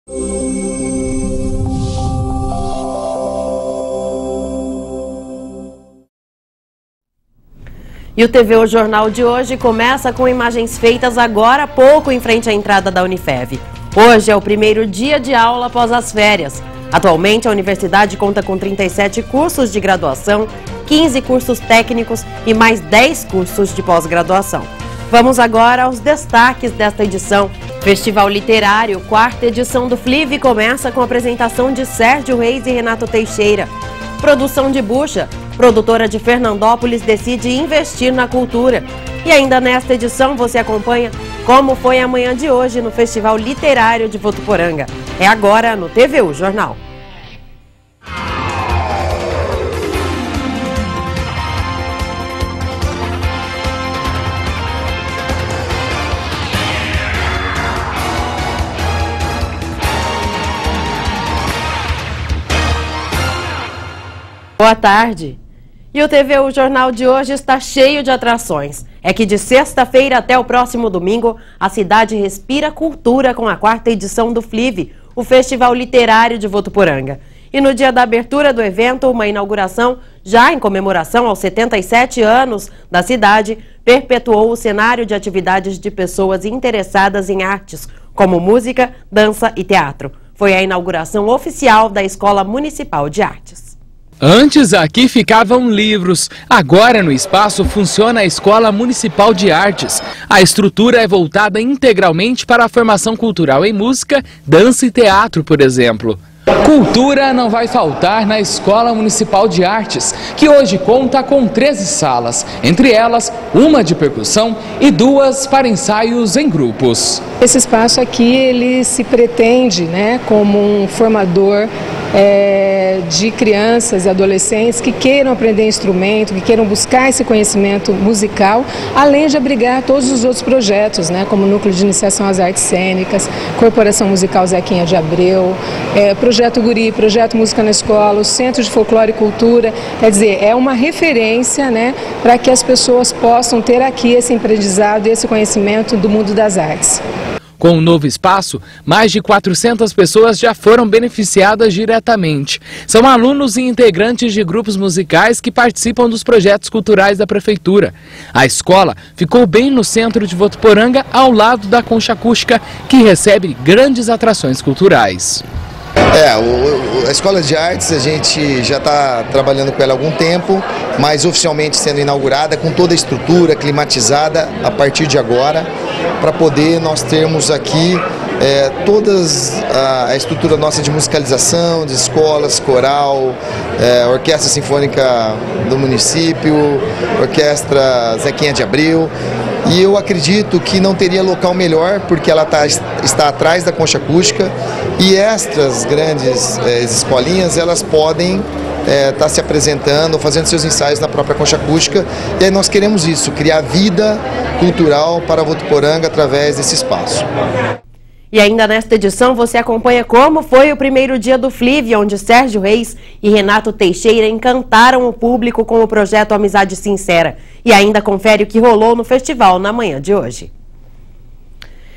E o TVU Jornal de hoje começa com imagens feitas agora há pouco em frente à entrada da Unifev. Hoje é o primeiro dia de aula após as férias. Atualmente, a universidade conta com 37 cursos de graduação, 15 cursos técnicos e mais 10 cursos de pós-graduação. Vamos agora aos destaques desta edição. Festival Literário, 4ª edição do FLIV, começa com a apresentação de Sérgio Reis e Renato Teixeira. Produção de bucha. Produtora de Fernandópolis decide investir na cultura. E ainda nesta edição você acompanha como foi a manhã de hoje no Festival Literário de Votuporanga. É agora no TVU Jornal. Boa tarde. E o TVU Jornal de hoje está cheio de atrações. É que de sexta-feira até o próximo domingo, a cidade respira cultura com a 4ª edição do FLIV, o Festival Literário de Votuporanga. E no dia da abertura do evento, uma inauguração, já em comemoração aos 77 anos da cidade, perpetuou o cenário de atividades de pessoas interessadas em artes, como música, dança e teatro. Foi a inauguração oficial da Escola Municipal de Artes. Antes aqui ficavam livros, agora no espaço funciona a Escola Municipal de Artes. A estrutura é voltada integralmente para a formação cultural em música, dança e teatro, por exemplo. Cultura não vai faltar na Escola Municipal de Artes, que hoje conta com 13 salas, entre elas uma de percussão e 2 para ensaios em grupos. Esse espaço aqui, ele se pretende, como um formador de crianças e adolescentes que queiram aprender instrumento, que queiram buscar esse conhecimento musical, além de abrigar todos os outros projetos, como o Núcleo de Iniciação às Artes Cênicas, Corporação Musical Zequinha de Abreu, Projeto Guri, Projeto Música na Escola, o Centro de Folclore e Cultura. Quer dizer, é uma referência para que as pessoas possam ter aqui esse aprendizado e esse conhecimento do mundo das artes. Com o novo espaço, mais de 400 pessoas já foram beneficiadas diretamente. São alunos e integrantes de grupos musicais que participam dos projetos culturais da Prefeitura. A escola ficou bem no centro de Votuporanga, ao lado da Concha Acústica, que recebe grandes atrações culturais. A Escola de Artes, a gente já está trabalhando com ela há algum tempo, mas oficialmente sendo inaugurada com toda a estrutura climatizada a partir de agora, para poder nós termos aqui toda a estrutura nossa de musicalização, de escolas, coral, orquestra sinfônica do município, orquestra Zequinha de Abreu. E eu acredito que não teria local melhor, porque ela está atrás da Concha Acústica, e estas grandes escolinhas, elas podem estar se apresentando, fazendo seus ensaios na própria Concha Acústica. E aí nós queremos isso, criar vida cultural para Votuporanga através desse espaço. E ainda nesta edição você acompanha como foi o primeiro dia do FLIV, onde Sérgio Reis e Renato Teixeira encantaram o público com o projeto Amizade Sincera. E ainda confere o que rolou no festival na manhã de hoje.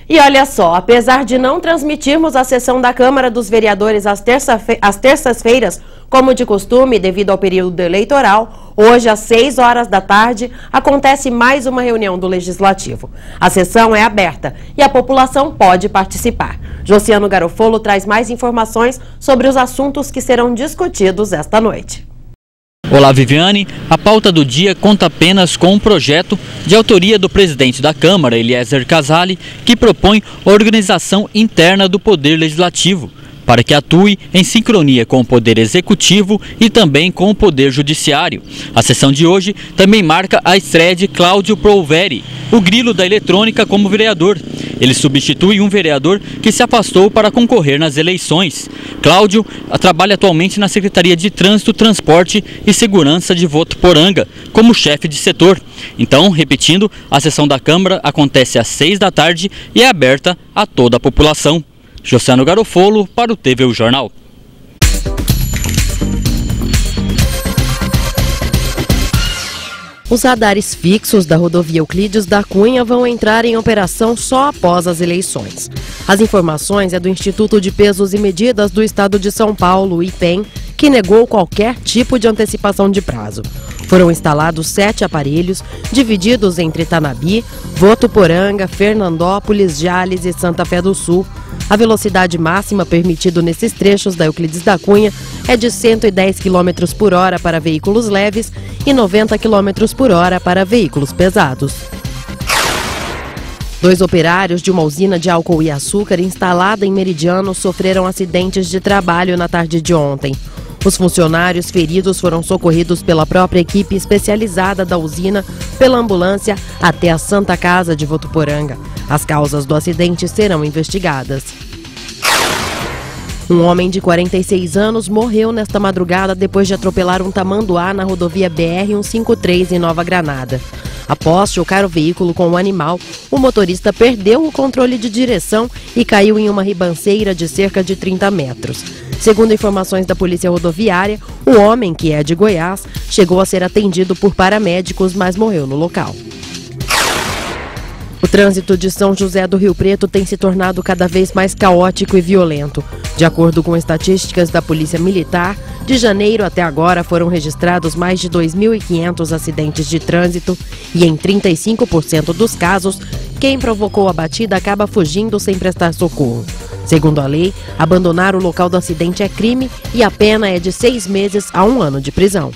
E olha só, apesar de não transmitirmos a sessão da Câmara dos Vereadores às terças-feiras, como de costume, devido ao período eleitoral, hoje às 6 horas da tarde acontece mais uma reunião do Legislativo. A sessão é aberta e a população pode participar. Josiano Garofolo traz mais informações sobre os assuntos que serão discutidos esta noite. Olá, Viviane. A pauta do dia conta apenas com um projeto de autoria do presidente da Câmara, Eliezer Casale, que propõe a organização interna do Poder Legislativo, para que atue em sincronia com o Poder Executivo e também com o Poder Judiciário. A sessão de hoje também marca a estreia de Cláudio Prouveri, o grilo da eletrônica, como vereador. Ele substitui um vereador que se afastou para concorrer nas eleições. Cláudio trabalha atualmente na Secretaria de Trânsito, Transporte e Segurança de Votuporanga, como chefe de setor. Então, repetindo, a sessão da Câmara acontece às 6 da tarde e é aberta a toda a população. Josiano Garofolo para o TVU Jornal. Os radares fixos da rodovia Euclides da Cunha vão entrar em operação só após as eleições. As informações é do Instituto de Pesos e Medidas do Estado de São Paulo, IPEM, que negou qualquer tipo de antecipação de prazo. Foram instalados 7 aparelhos, divididos entre Tanabi, Votuporanga, Fernandópolis, Jales e Santa Fé do Sul. A velocidade máxima permitida nesses trechos da Euclides da Cunha é de 110 km por hora para veículos leves e 90 km por hora para veículos pesados. 2 operários de uma usina de álcool e açúcar instalada em Meridiano sofreram acidentes de trabalho na tarde de ontem. Os funcionários feridos foram socorridos pela própria equipe especializada da usina pela ambulância até a Santa Casa de Votuporanga. As causas do acidente serão investigadas. Um homem de 46 anos morreu nesta madrugada depois de atropelar um tamanduá na rodovia BR-153 em Nova Granada. Após chocar o veículo com o animal, o motorista perdeu o controle de direção e caiu em uma ribanceira de cerca de 30 metros. Segundo informações da Polícia Rodoviária, o homem, que é de Goiás, chegou a ser atendido por paramédicos, mas morreu no local. O trânsito de São José do Rio Preto tem se tornado cada vez mais caótico e violento. De acordo com estatísticas da Polícia Militar, de janeiro até agora foram registrados mais de 2.500 acidentes de trânsito e em 35% dos casos, quem provocou a batida acaba fugindo sem prestar socorro. Segundo a lei, abandonar o local do acidente é crime e a pena é de 6 meses a 1 ano de prisão.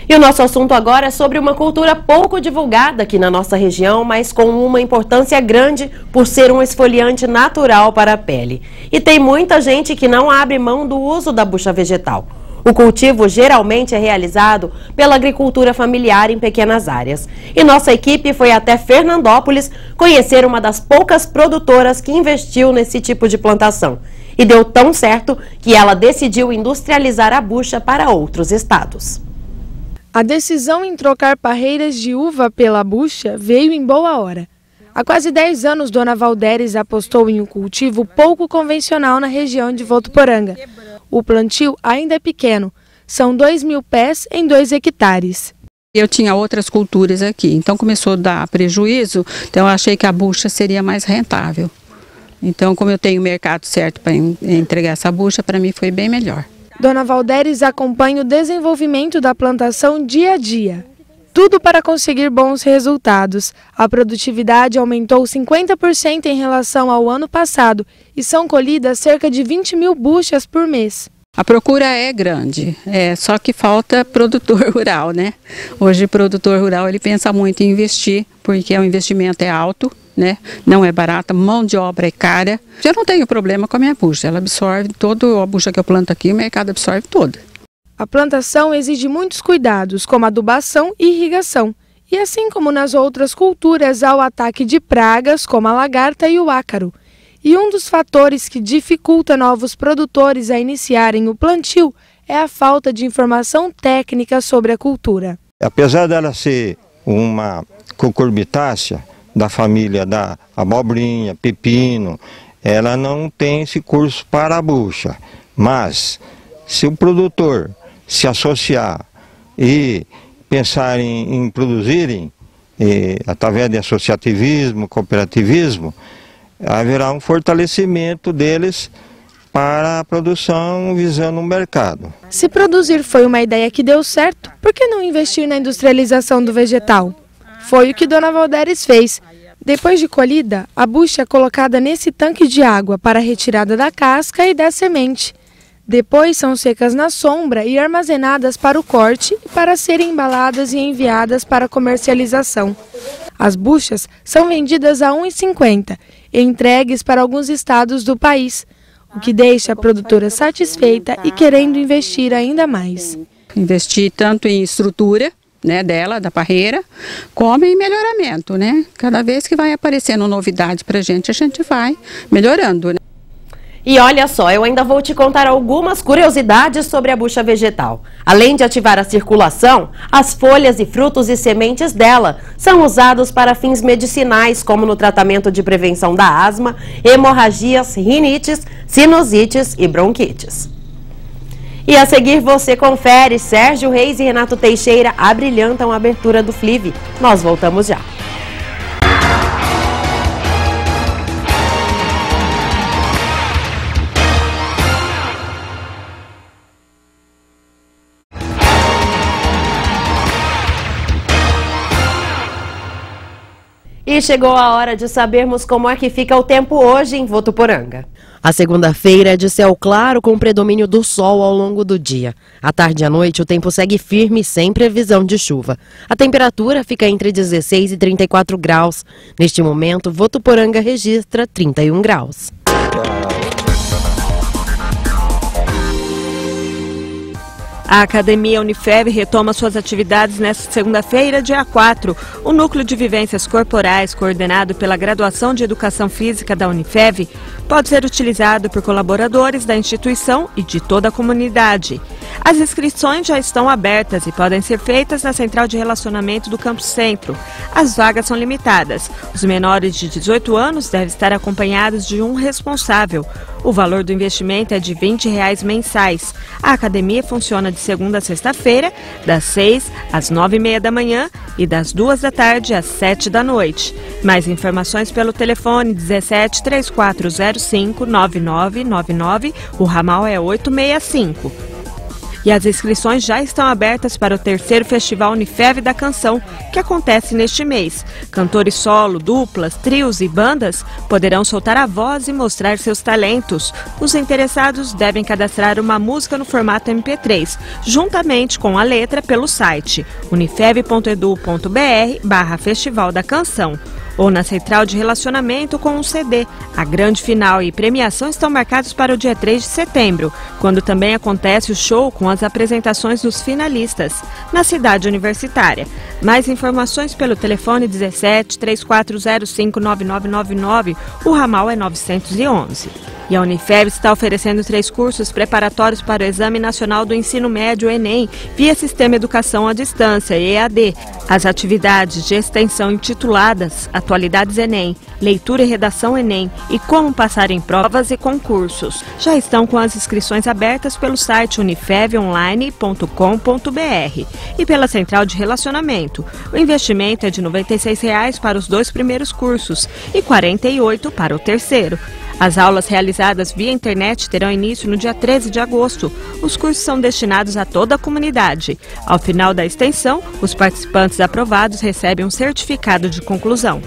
E o nosso assunto agora é sobre uma cultura pouco divulgada aqui na nossa região, mas com uma importância grande por ser um esfoliante natural para a pele. E tem muita gente que não abre mão do uso da bucha vegetal. O cultivo geralmente é realizado pela agricultura familiar em pequenas áreas. E nossa equipe foi até Fernandópolis conhecer uma das poucas produtoras que investiu nesse tipo de plantação. E deu tão certo que ela decidiu industrializar a bucha para outros estados. A decisão em trocar parreiras de uva pela bucha veio em boa hora. Há quase 10 anos, Dona Valderes apostou em um cultivo pouco convencional na região de Votuporanga. O plantio ainda é pequeno, são 2.000 pés em 2 hectares. Eu tinha outras culturas aqui, então começou a dar prejuízo, então eu achei que a bucha seria mais rentável. Então, como eu tenho o mercado certo para entregar essa bucha, para mim foi bem melhor. Dona Valderes acompanha o desenvolvimento da plantação dia a dia. Tudo para conseguir bons resultados. A produtividade aumentou 50% em relação ao ano passado e são colhidas cerca de 20.000 buchas por mês. A procura é grande, só que falta produtor rural, né? Hoje o produtor rural ele pensa muito em investir, porque o investimento é alto, né? Não é barata, mão de obra é cara. Eu não tenho problema com a minha bucha, ela absorve toda a bucha que eu planto aqui, o mercado absorve toda. A plantação exige muitos cuidados, como adubação e irrigação. E assim como nas outras culturas, há o ataque de pragas, como a lagarta e o ácaro. E um dos fatores que dificulta novos produtores a iniciarem o plantio é a falta de informação técnica sobre a cultura. Apesar dela ser uma cucurbitácea da família da abobrinha, pepino, ela não tem esse curso para a bucha. Mas se o produtor se associar e pensar em produzirem, através de associativismo, cooperativismo, haverá um fortalecimento deles para a produção visando o mercado. Se produzir foi uma ideia que deu certo, por que não investir na industrialização do vegetal? Foi o que Dona Valderes fez. Depois de colhida, a bucha é colocada nesse tanque de água para a retirada da casca e da semente. Depois são secas na sombra e armazenadas para o corte e para serem embaladas e enviadas para comercialização. As buchas são vendidas a R$ 1,50 e entregues para alguns estados do país, o que deixa a produtora satisfeita e querendo investir ainda mais. Investir tanto em estrutura, né, da parreira, como em melhoramento, né? Cada vez que vai aparecendo novidade para a gente vai melhorando, né? E olha só, eu ainda vou te contar algumas curiosidades sobre a bucha vegetal. Além de ativar a circulação, as folhas e frutos e sementes dela são usados para fins medicinais, como no tratamento de prevenção da asma, hemorragias, rinites, sinusites e bronquites. E a seguir você confere, Sérgio Reis e Renato Teixeira abrilhantam a abertura do FLIV. Nós voltamos já. E chegou a hora de sabermos como é que fica o tempo hoje em Votuporanga. A segunda-feira é de céu claro com predomínio do sol ao longo do dia. À tarde e à noite o tempo segue firme sem previsão de chuva. A temperatura fica entre 16 e 34 graus. Neste momento, Votuporanga registra 31 graus. A Academia Unifev retoma suas atividades nesta segunda-feira, dia 4. O Núcleo de Vivências Corporais, coordenado pela Graduação de Educação Física da Unifev, pode ser utilizado por colaboradores da instituição e de toda a comunidade. As inscrições já estão abertas e podem ser feitas na Central de Relacionamento do Campo Centro. As vagas são limitadas. Os menores de 18 anos devem estar acompanhados de um responsável. O valor do investimento é de R$ 20 mensais. A academia funciona de segunda a sexta-feira, das 6 às 9h30 da manhã e das 2 da tarde às 7 da noite. Mais informações pelo telefone 17 3405 9999, o ramal é 865. E as inscrições já estão abertas para o terceiro Festival Unifev da Canção, que acontece neste mês. Cantores solo, duplas, trios e bandas poderão soltar a voz e mostrar seus talentos. Os interessados devem cadastrar uma música no formato MP3, juntamente com a letra pelo site unifev.edu.br/Festival da Canção. Ou na Central de Relacionamento com um CD. A grande final e premiação estão marcados para o dia 3 de setembro, quando também acontece o show com as apresentações dos finalistas, na cidade universitária. Mais informações pelo telefone 17 3405 9999, o ramal é 911. E a Unifev está oferecendo 3 cursos preparatórios para o Exame Nacional do Ensino Médio, Enem, via Sistema Educação à Distância, EAD. As atividades de extensão intituladas Atualidades Enem, Leitura e Redação Enem e Como Passar em Provas e Concursos já estão com as inscrições abertas pelo site unifevonline.com.br e pela Central de Relacionamento. O investimento é de R$ 96 para os 2 primeiros cursos e R$ 48 para o terceiro. As aulas realizadas via internet terão início no dia 13 de agosto. Os cursos são destinados a toda a comunidade. Ao final da extensão, os participantes aprovados recebem um certificado de conclusão.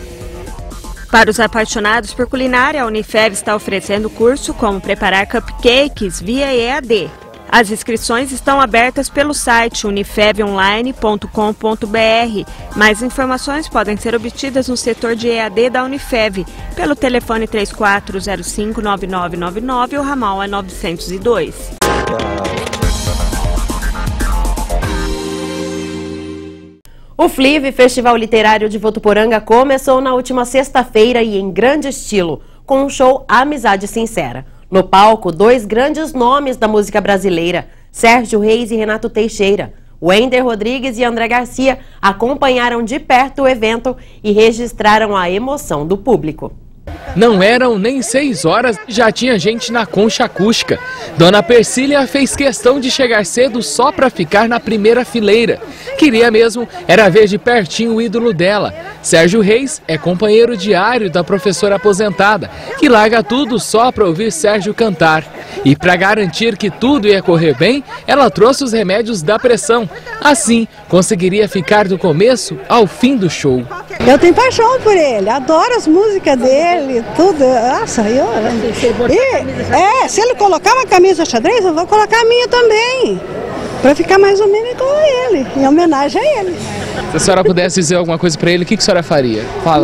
Para os apaixonados por culinária, a Unifev está oferecendo curso como preparar cupcakes via EAD. As inscrições estão abertas pelo site unifevonline.com.br. Mais informações podem ser obtidas no setor de EAD da Unifev, pelo telefone 34059999, o ramal é 902. O FLIV, Festival Literário de Votuporanga, começou na última sexta-feira e em grande estilo, com um show Amizade Sincera. No palco, 2 grandes nomes da música brasileira, Sérgio Reis e Renato Teixeira. Wender Rodrigues e André Garcia acompanharam de perto o evento e registraram a emoção do público. Não eram nem 6 horas, já tinha gente na concha acústica. Dona Persília fez questão de chegar cedo só para ficar na primeira fileira. Queria mesmo era ver de pertinho o ídolo dela. Sérgio Reis é companheiro diário da professora aposentada, que larga tudo só para ouvir Sérgio cantar. E para garantir que tudo ia correr bem, ela trouxe os remédios da pressão. Assim, conseguiria ficar do começo ao fim do show. Eu tenho paixão por ele, adoro as músicas dele, tudo. Nossa, se ele colocar uma camisa xadrez, eu vou colocar a minha também, para ficar mais ou menos igual a ele, em homenagem a ele. Se a senhora pudesse dizer alguma coisa para ele, o que a senhora faria?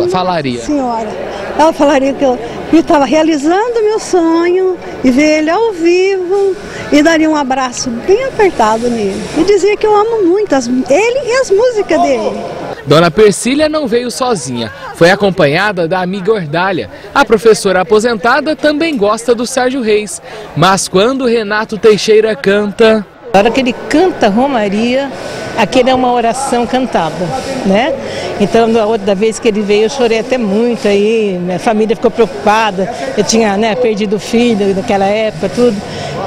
Falaria? Senhora, ela falaria que eu estava realizando meu sonho e ver ele ao vivo e daria um abraço bem apertado nele. E dizia que eu amo muito ele e as músicas dele. Dona Persília não veio sozinha, foi acompanhada da amiga Ordália. A professora aposentada também gosta do Sérgio Reis, mas quando Renato Teixeira canta... Na hora que ele canta Romaria, aquele é uma oração cantada, né? Então, a outra vez que ele veio, eu chorei até muito aí, minha família ficou preocupada, eu tinha, né, perdido o filho naquela época, tudo.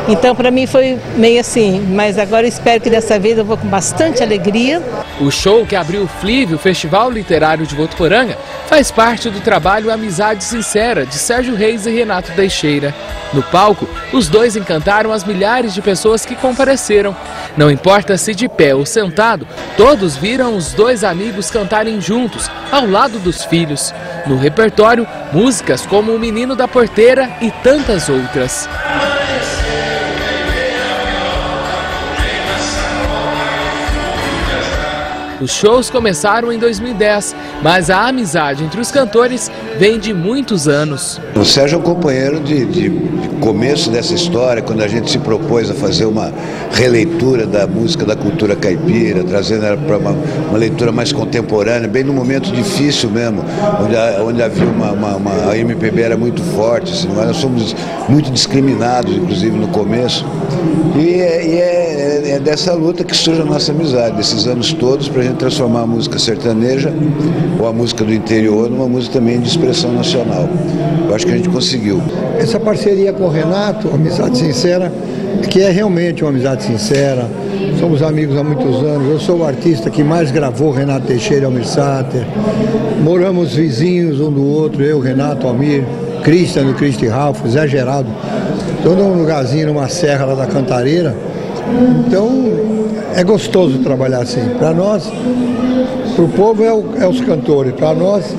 Então, para mim foi meio assim, mas agora eu espero que dessa vez eu vou com bastante alegria. O show que abriu o FLIV, o Festival Literário de Votuporanga, faz parte do trabalho Amizade Sincera, de Sérgio Reis e Renato Teixeira. No palco, os dois encantaram as milhares de pessoas que compareceram. Não importa se de pé ou sentado, todos viram os dois amigos cantarem juntos, ao lado dos filhos. No repertório, músicas como O Menino da Porteira e tantas outras. Os shows começaram em 2010, mas a amizade entre os cantores vem de muitos anos. O Sérgio é um companheiro de começo dessa história, quando a gente se propôs a fazer uma releitura da música da cultura caipira, trazendo ela para uma leitura mais contemporânea, bem no momento difícil mesmo, onde havia a MPB era muito forte, assim, nós somos muito discriminados, inclusive no começo, e é dessa luta que surge a nossa amizade, desses anos todos, para a gente transformar a música sertaneja ou a música do interior numa música também de expressão nacional. Eu acho que a gente conseguiu. Essa parceria com o Renato, amizade sincera, que é realmente uma amizade sincera, somos amigos há muitos anos, eu sou o artista que mais gravou Renato Teixeira e Almir Sater, moramos vizinhos um do outro, eu, Renato, Almir, Cristian do Cristi Ralph, Zé Geraldo, todo um lugarzinho numa serra lá da Cantareira, então é gostoso trabalhar assim. Para nós, para o povo é os cantores, para nós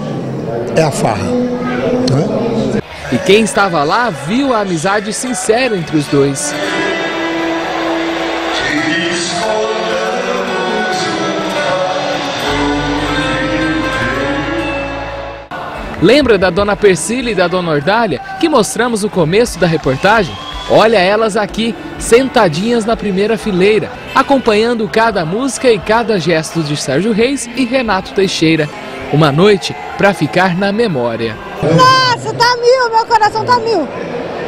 é a farra. Né? E quem estava lá viu a amizade sincera entre os dois. Lembra da Dona Persília e da Dona Ordália, que mostramos no começo da reportagem? Olha elas aqui, sentadinhas na primeira fileira, acompanhando cada música e cada gesto de Sérgio Reis e Renato Teixeira. Uma noite para ficar na memória. Nossa, tá mil, meu coração tá mil.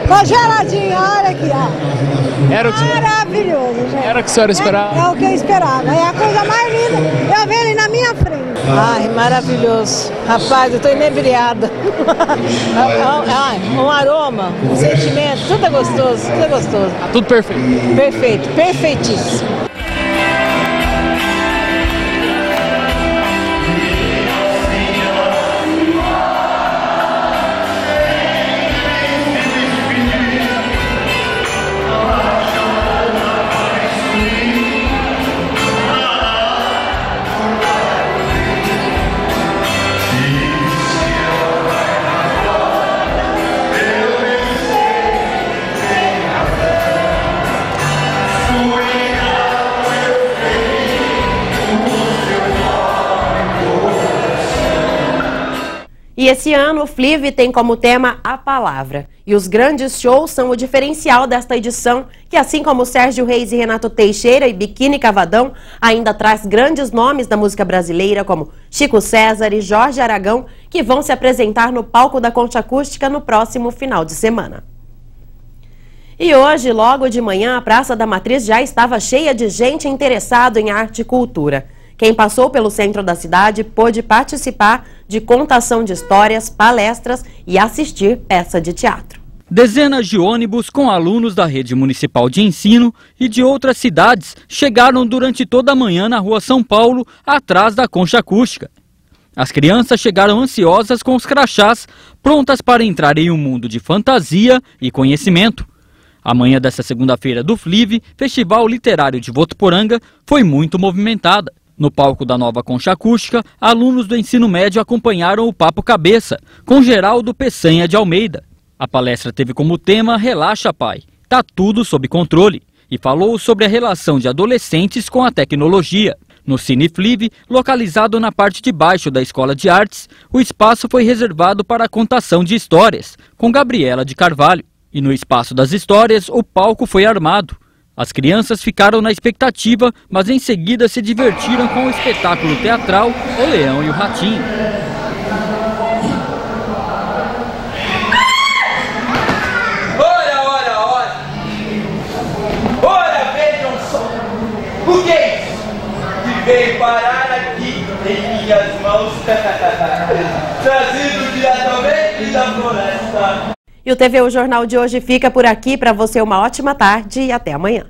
Tá geladinho, olha aqui, ó. Era o que... Maravilhoso, gente. Era o que a senhora esperava? É o que eu esperava. É a coisa mais linda. Eu vi ele na minha frente. Ai, maravilhoso. Rapaz, eu tô inebriada. Um aroma, um sentimento, tudo é gostoso, tudo é gostoso. Tudo perfeito. Perfeito, perfeitíssimo. E esse ano o FLIV tem como tema a palavra. E os grandes shows são o diferencial desta edição, que assim como Sérgio Reis e Renato Teixeira e Biquíni Cavadão, ainda traz grandes nomes da música brasileira como Chico César e Jorge Aragão, que vão se apresentar no palco da Concha Acústica no próximo final de semana. E hoje, logo de manhã, a Praça da Matriz já estava cheia de gente interessada em arte e cultura. Quem passou pelo centro da cidade pôde participar de contação de histórias, palestras e assistir peça de teatro. Dezenas de ônibus com alunos da rede municipal de ensino e de outras cidades chegaram durante toda a manhã na rua São Paulo, atrás da Concha Acústica. As crianças chegaram ansiosas com os crachás, prontas para entrar em um mundo de fantasia e conhecimento. A manhã dessa segunda-feira do FLIV, Festival Literário de Votuporanga, foi muito movimentada. No palco da nova Concha Acústica, alunos do ensino médio acompanharam o Papo Cabeça, com Geraldo Peçanha de Almeida. A palestra teve como tema Relaxa, Pai, tá tudo sob controle, e falou sobre a relação de adolescentes com a tecnologia. No Cine FLIV, localizado na parte de baixo da Escola de Artes, o espaço foi reservado para a contação de histórias, com Gabriela de Carvalho. E no Espaço das Histórias, o palco foi armado. As crianças ficaram na expectativa, mas em seguida se divertiram com o espetáculo teatral O Leão e o Ratinho. Ora, vejam só! O que é isso? Que veio parar aqui em minhas mãos, trazido diretamente da floresta. E o TV O Jornal de hoje fica por aqui. Para você, uma ótima tarde e até amanhã.